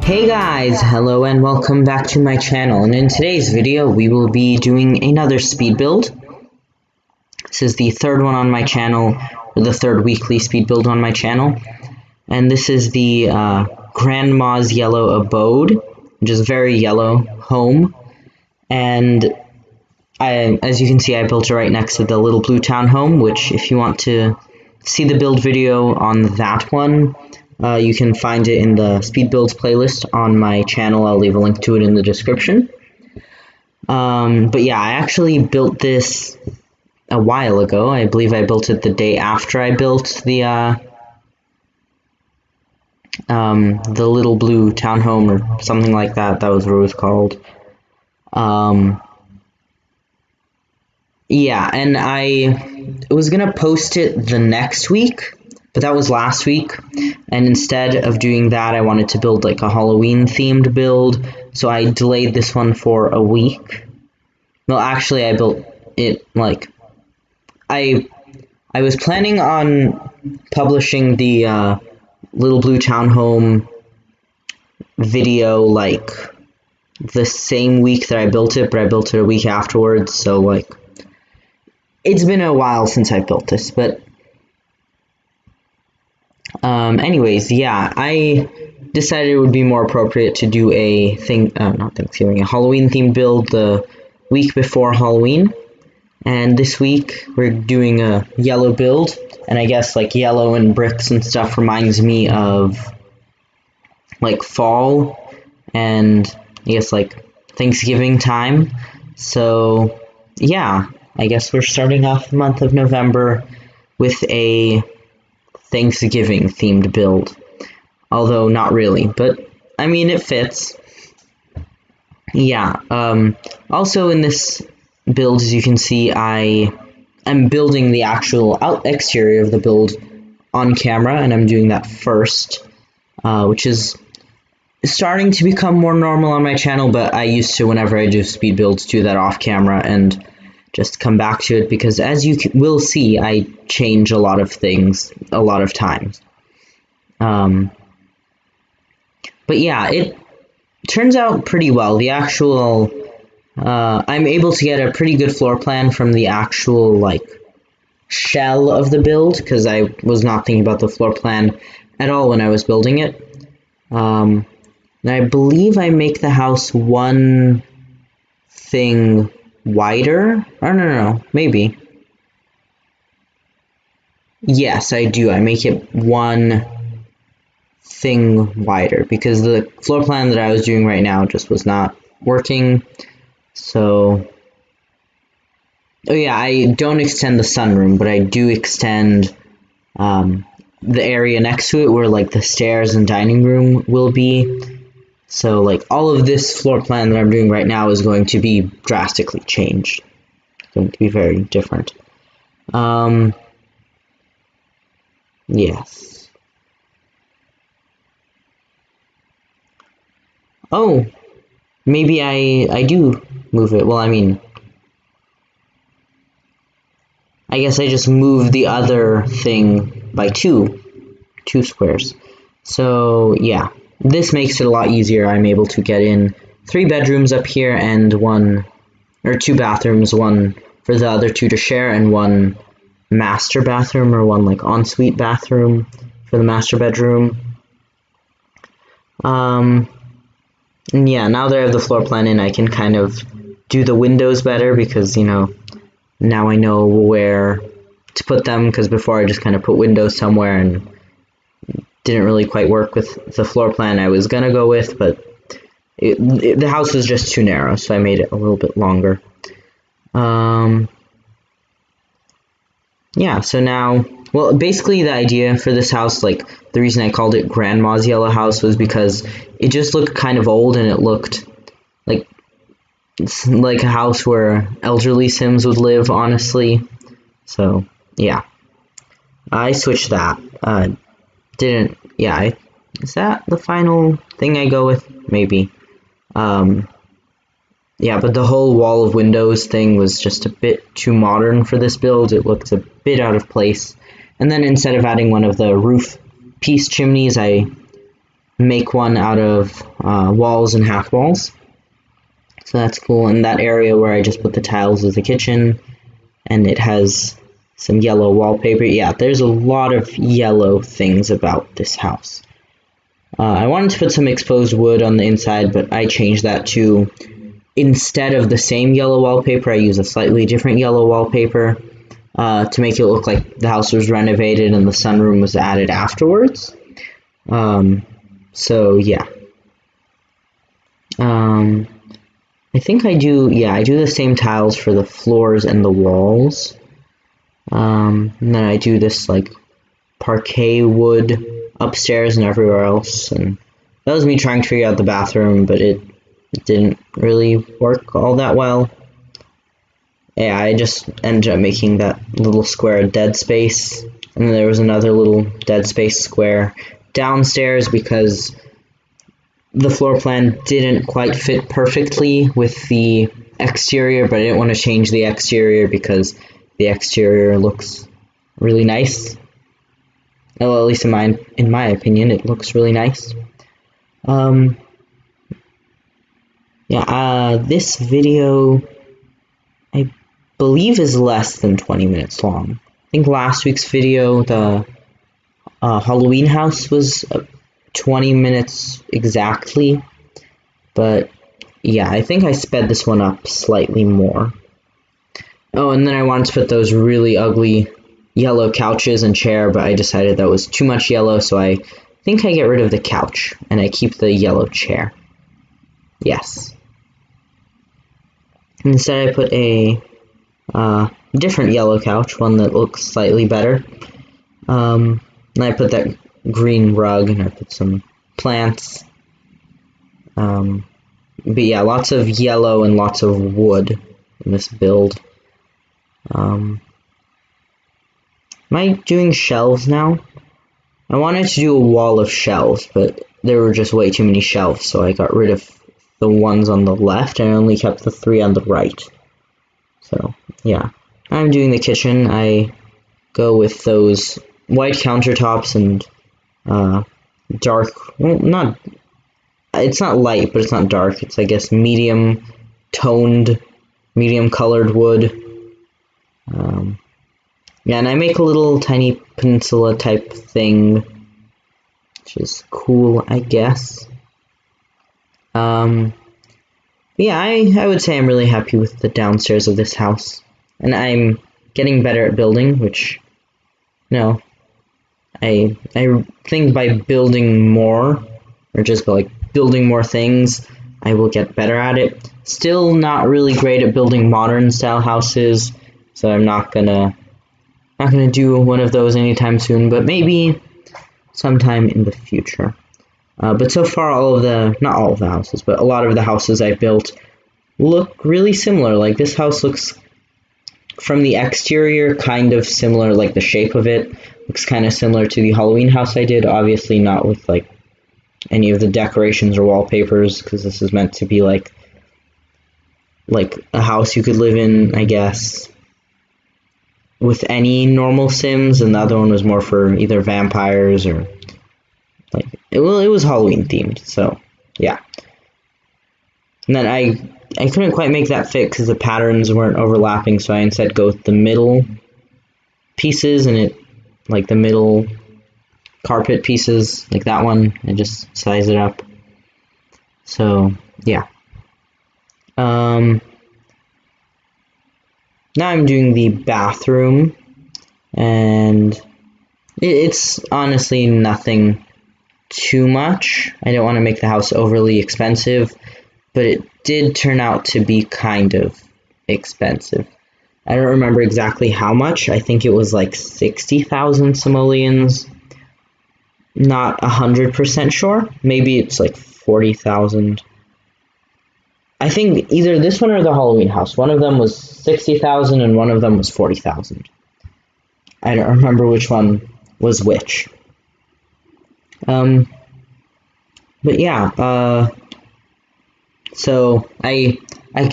Hey guys, hello and welcome back to my channel, and in today's video we will be doing another speed build. This is the third one on my channel, or the third weekly speed build on my channel, and this is the Grandma's Yellow Abode, which is very yellow home, and as you can see I built it right next to the little blue town home, which if you want to see the build video on that one, you can find it in the speed builds playlist on my channel. I'll leave a link to it in the description. But yeah, I actually built this a while ago. I believe I built it the day after I built the little blue townhome or something like that. That was what it was called. Yeah, and I was gonna post it the next week, but that was last week, and instead of doing that, I wanted to build like a Halloween themed build, so I delayed this one for a week. Well, actually, I built it like I was planning on publishing the little blue townhome video like the same week that I built it, but I built it a week afterwards, so like it's been a while since I built this, but anyways, yeah, I decided it would be more appropriate to do a Halloween themed build the week before Halloween. And this week we're doing a yellow build, and I guess like yellow and bricks and stuff reminds me of like fall and I guess like Thanksgiving time. So yeah, I guess we're starting off the month of November with a Thanksgiving themed build, although not really, but I mean it fits. Yeah, also in this build, as you can see, I am building the actual exterior of the build on camera, and I'm doing that first, which is starting to become more normal on my channel, but I used to, whenever I do speed builds, do that off camera and just come back to it, because as you will see, I change a lot of things a lot of times. But yeah, it turns out pretty well. The actual, I'm able to get a pretty good floor plan from the actual, like, shell of the build, because I was not thinking about the floor plan at all when I was building it. And I believe I make the house one thing wider? Oh, no, maybe. Yes, I do. I make it one thing wider, because the floor plan that I was doing right now just was not working. So, oh yeah, I don't extend the sunroom, but I do extend the area next to it where like the stairs and dining room will be. So like all of this floor plan that I'm doing right now is going to be drastically changed. It's going to be very different. Yes. Oh, maybe I do move it. Well, I mean, I guess I just move the other thing by two squares. So yeah. This makes it a lot easier. I'm able to get in 3 bedrooms up here and 2 bathrooms, one for the other 2 to share, and 1 master bathroom, or 1 like ensuite bathroom for the master bedroom. And yeah, now that I have the floor plan in, I can kind of do the windows better, because, you know, now I know where to put them, because before I just kind of put windows somewhere and didn't really quite work with the floor plan I was gonna go with, but the house was just too narrow, so I made it a little bit longer. Yeah, so now, well, basically the idea for this house, like the reason I called it Grandma's Yellow House, was because it just looked kind of old, and it looked like it's like a house where elderly Sims would live, honestly. So yeah, I switched that. Is that the final thing I go with? Maybe. Yeah, but the whole wall of windows thing was just a bit too modern for this build. It looked a bit out of place. And then instead of adding one of the roof piece chimneys, I make one out of walls and half walls. So that's cool. And that area where I just put the tiles is the kitchen, and it has some yellow wallpaper. Yeah, there's a lot of yellow things about this house. I wanted to put some exposed wood on the inside, but I changed that to, instead of the same yellow wallpaper, I use a slightly different yellow wallpaper to make it look like the house was renovated and the sunroom was added afterwards. So yeah. I think I do the same tiles for the floors and the walls. And then I do this like parquet wood upstairs and everywhere else, and that was me trying to figure out the bathroom, but it didn't really work all that well. Yeah, I just ended up making that little square dead space, and then there was another little dead space square downstairs because the floor plan didn't quite fit perfectly with the exterior, but I didn't want to change the exterior because the exterior looks really nice. Well, at least in my opinion, it looks really nice. This video, I believe, is less than 20 minutes long. I think last week's video, the Halloween house, was 20 minutes exactly, but yeah, I think I sped this one up slightly more. Oh, and then I wanted to put those really ugly yellow couches and chair, but I decided that was too much yellow, so I think I get rid of the couch and I keep the yellow chair. Yes. Instead I put a different yellow couch, one that looks slightly better. And I put that green rug, and I put some plants. But yeah, lots of yellow and lots of wood in this build. Am I doing shelves now? I wanted to do a wall of shelves, but there were just way too many shelves, so I got rid of the ones on the left and I only kept the 3 on the right. So, yeah. I'm doing the kitchen. I go with those white countertops and dark, well, it's not light, but it's not dark. It's, I guess, medium toned, medium colored wood. Yeah, and I make a little tiny peninsula type thing, which is cool, I guess. Yeah, I would say I'm really happy with the downstairs of this house, and I'm getting better at building, which, I think by building more, or just by like building more things, I will get better at it. Still not really great at building modern style houses, so I'm not gonna do one of those anytime soon, but maybe sometime in the future. But so far, not all of the houses, but a lot of the houses I built look really similar. Like this house looks, from the exterior, kind of similar, like the shape of it looks kind of similar to the Halloween house I did, obviously not with like any of the decorations or wallpapers, because this is meant to be like a house you could live in, I guess, with any normal Sims, and the other one was more for either vampires or like it was Halloween themed, so yeah. And then I couldn't quite make that fit because the patterns weren't overlapping, so I instead go with the middle pieces, and it like the middle carpet pieces, like that one, and just size it up. So yeah. Now I'm doing the bathroom, and it's honestly nothing too much. I don't want to make the house overly expensive, but it did turn out to be kind of expensive. I don't remember exactly how much. I think it was like 60,000 simoleons. Not 100% sure. Maybe it's like 40,000. I think either this one or the Halloween house. One of them was 60,000 and one of them was 40,000. I don't remember which one was which. But yeah, so I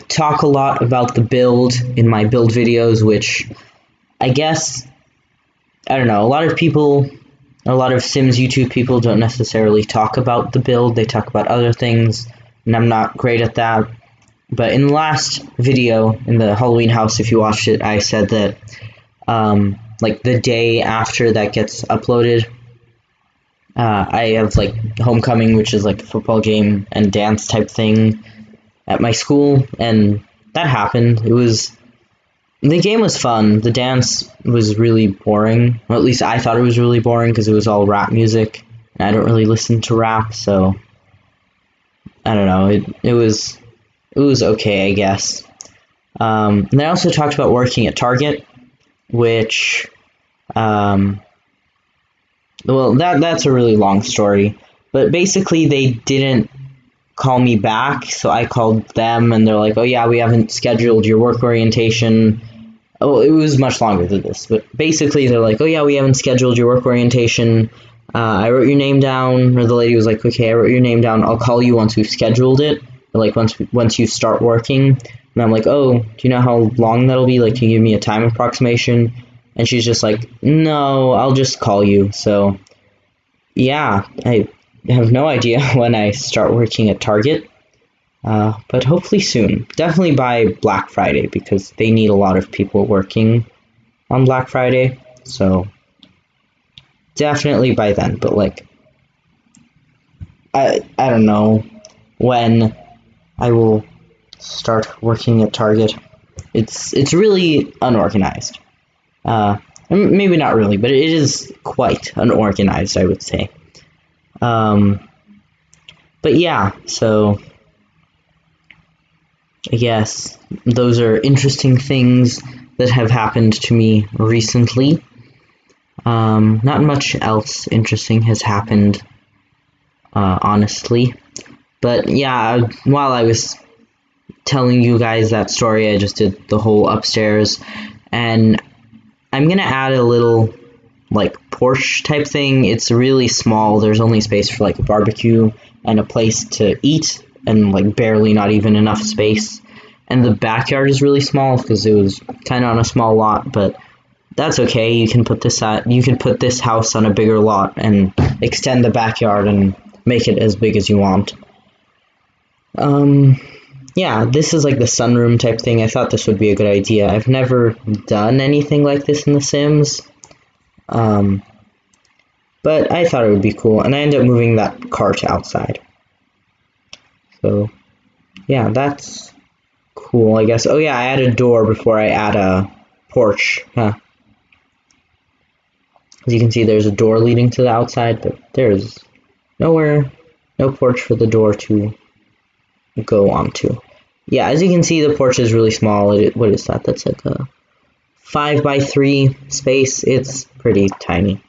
talk a lot about the build in my build videos, which I guess, I don't know, a lot of people a lot of Sims YouTube people don't necessarily talk about the build, they talk about other things, and I'm not great at that. But in the last video, in the Halloween house, if you watched it, I said that like the day after that gets uploaded, I have like homecoming, which is like a football game and dance type thing at my school, and that happened. The game was fun. The dance was really boring. Well, at least I thought it was really boring because it was all rap music, and I don't really listen to rap, so I don't know. It was okay, I guess. And I also talked about working at Target, which well, that's a really long story, but basically they didn't call me back, so I called them, and they're like, oh yeah, we haven't scheduled your work orientation. Oh, it was much longer than this, but basically they're like, oh yeah, we haven't scheduled your work orientation. I wrote your name down, or the lady was like, okay, I wrote your name down, I'll call you once we've scheduled it, or like once you start working. And I'm like, oh, do you know how long that'll be? Like, can you give me a time approximation? And she's just like, no, I'll just call you. So yeah, I have no idea when I start working at Target, but hopefully soon. Definitely by Black Friday, because they need a lot of people working on Black Friday, so definitely by then. But like, I don't know when I will start working at Target. It's really unorganized. Maybe not really, but it is quite unorganized, I would say. But yeah, so I guess those are interesting things that have happened to me recently. Not much else interesting has happened, honestly. But yeah, while I was telling you guys that story, I just did the whole upstairs, and I'm gonna add a little like porch type thing. It's really small. There's only space for like a barbecue and a place to eat, and like barely, not even enough space. And the backyard is really small because it was kind of on a small lot, but that's okay. You can put this house on a bigger lot and extend the backyard and make it as big as you want. Yeah, this is like the sunroom type thing. I thought this would be a good idea. I've never done anything like this in The Sims. But I thought it would be cool, and I ended up moving that cart outside. So, yeah, that's cool, I guess. Oh yeah, I add a door before I add a porch. Huh. As you can see, there's a door leading to the outside, but there's no porch for the door to go onto. Yeah, as you can see, the porch is really small. What is that? That's like a 5x3 space. It's pretty tiny.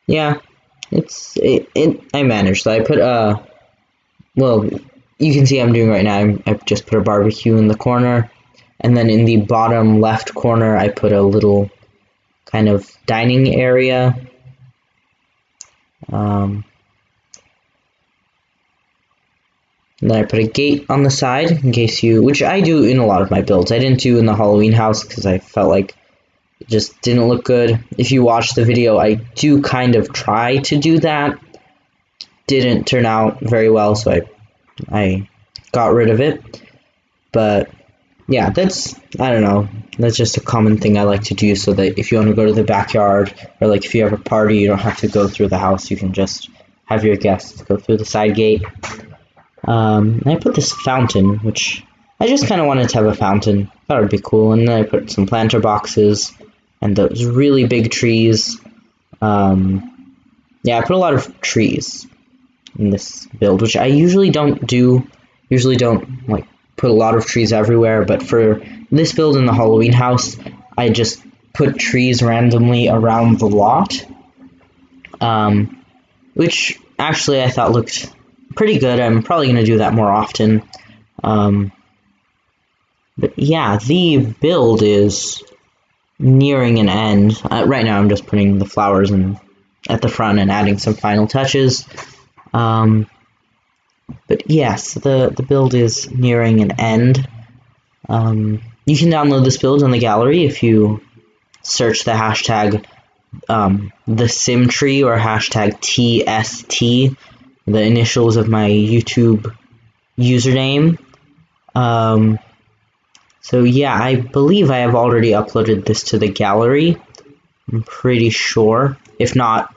Yeah, I managed. I put well, you can see I'm doing right now. I just put a barbecue in the corner, and then in the bottom left corner, I put a little kind of dining area. And then I put a gate on the side in case which I do in a lot of my builds. I didn't do in the Halloween house because I felt like it just didn't look good. If you watch the video, I do kind of try to do that. Didn't turn out very well, so I got rid of it. But yeah, I don't know, that's just a common thing I like to do, so that if you want to go to the backyard, or like if you have a party, you don't have to go through the house. You can just have your guests go through the side gate. I put this fountain, which I just kind of wanted to have a fountain. Thought it would be cool. And then I put some planter boxes and those really big trees. Yeah, I put a lot of trees in this build, which I usually don't do. Usually don't like put a lot of trees everywhere, but for this build in the Halloween house, I just put trees randomly around the lot, which actually I thought looked pretty good. I'm probably going to do that more often. But yeah, the build is nearing an end. Right now I'm just putting the flowers at the front and adding some final touches. But yes, the build is nearing an end. You can download this build on the gallery if you search the hashtag thesimtree or hashtag TST, the initials of my YouTube username. So yeah, I believe I have already uploaded this to the gallery. I'm pretty sure. If not,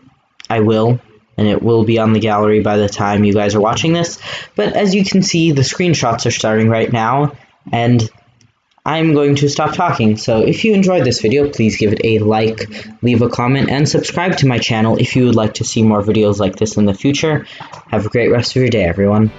I will, and it will be on the gallery by the time you guys are watching this. But as you can see, the screenshots are starting right now, and I'm going to stop talking. So if you enjoyed this video, please give it a like, leave a comment, and subscribe to my channel if you would like to see more videos like this in the future. Have a great rest of your day, everyone.